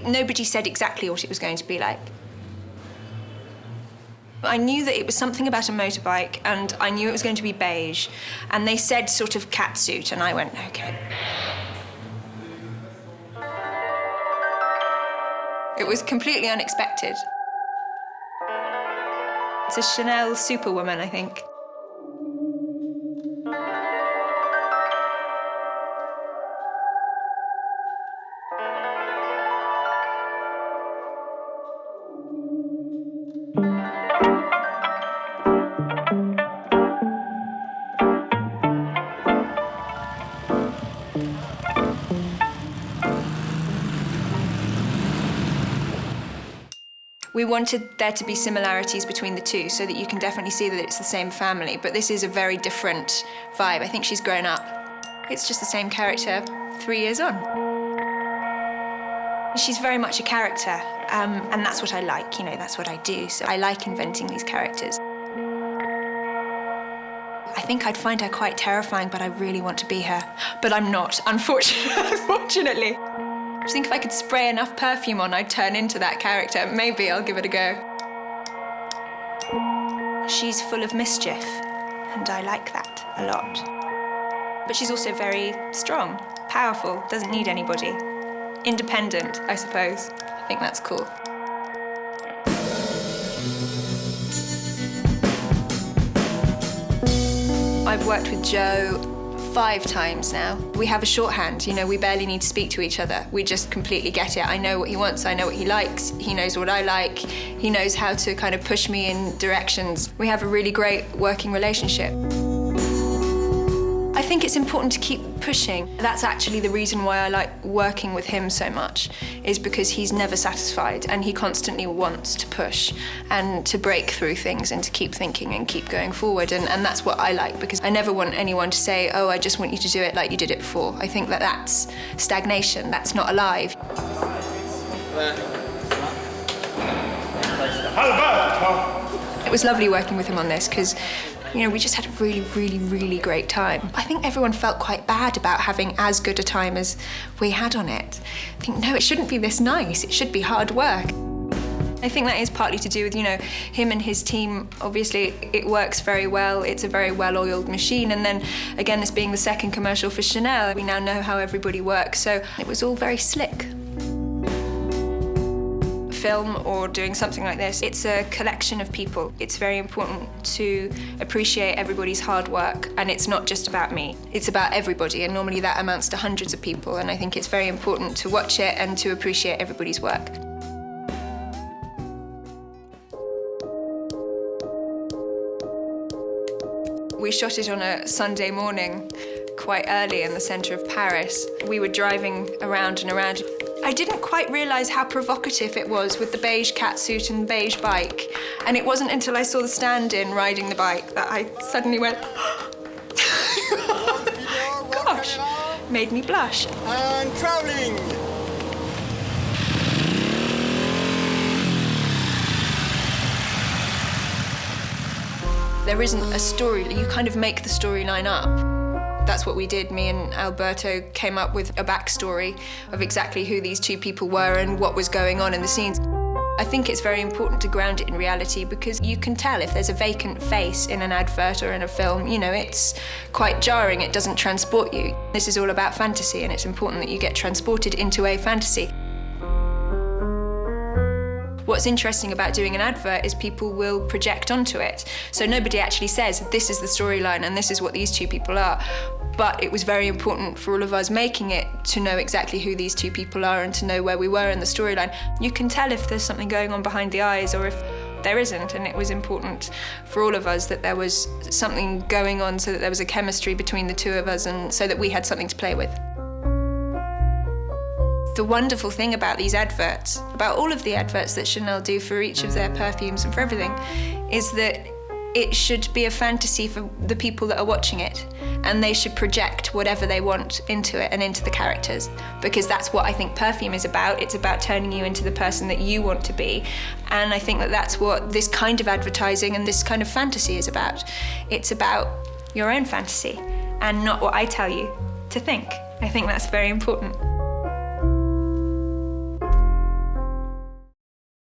Nobody said exactly what it was going to be like. I knew that it was something about a motorbike, and I knew it was going to be beige, and they said sort of catsuit, and I went, OK. It was completely unexpected. It's a Chanel superwoman, I think. We wanted there to be similarities between the two so that you can definitely see that it's the same family, but this is a very different vibe. I think she's grown up. It's just the same character 3 years on. She's very much a character, and that's what I like, you know, that's what I do. So I like inventing these characters. I think I'd find her quite terrifying, but I really want to be her. But I'm not, unfortunately. I think if I could spray enough perfume on, I'd turn into that character. Maybe I'll give it a go. She's full of mischief, and I like that a lot. But she's also very strong, powerful, doesn't need anybody. Independent, I suppose. I think that's cool. I've worked with Joe 5 times now. We have a shorthand, you know, we barely need to speak to each other. We just completely get it. I know what he wants, I know what he likes, he knows what I like, he knows how to kind of push me in directions. We have a really great working relationship. I think it's important to keep pushing. That's actually the reason why I like working with him so much, is because he's never satisfied and he constantly wants to push and to break through things and to keep thinking and keep going forward. And that's what I like, because I never want anyone to say, oh, I just want you to do it like you did it before. I think that that's stagnation, that's not alive. It was lovely working with him on this because, you know, we just had a really, really, really great time. I think everyone felt quite bad about having as good a time as we had on it. I think, no, it shouldn't be this nice. It should be hard work. I think that is partly to do with, you know, him and his team. Obviously, it works very well. It's a very well-oiled machine. And then, again, this being the second commercial for Chanel, we now know how everybody works. So it was all very slick. Film or doing something like this, it's a collection of people. It's very important to appreciate everybody's hard work, and it's not just about me. It's about everybody, and normally that amounts to hundreds of people, and I think it's very important to watch it and to appreciate everybody's work. We shot it on a Sunday morning, quite early in the centre of Paris. We were driving around and around. I didn't quite realise how provocative it was with the beige catsuit and beige bike. And it wasn't until I saw the stand-in riding the bike that I suddenly went, gosh, made me blush. And travelling. There isn't a story, you kind of make the storyline up. That's what we did. Me and Alberto came up with a backstory of exactly who these two people were and what was going on in the scenes. I think it's very important to ground it in reality, because you can tell if there's a vacant face in an advert or in a film, you know, it's quite jarring, it doesn't transport you. This is all about fantasy, and it's important that you get transported into a fantasy. What's interesting about doing an advert is people will project onto it. So nobody actually says, this is the storyline and this is what these two people are. But it was very important for all of us making it to know exactly who these two people are and to know where we were in the storyline. You can tell if there's something going on behind the eyes or if there isn't, and it was important for all of us that there was something going on so that there was a chemistry between the two of us and so that we had something to play with. The wonderful thing about these adverts, about all of the adverts that Chanel do for each of their perfumes and for everything, is that it should be a fantasy for the people that are watching it, and they should project whatever they want into it and into the characters, because that's what I think perfume is about. It's about turning you into the person that you want to be, and I think that that's what this kind of advertising and this kind of fantasy is about. It's about your own fantasy and not what I tell you to think. I think that's very important.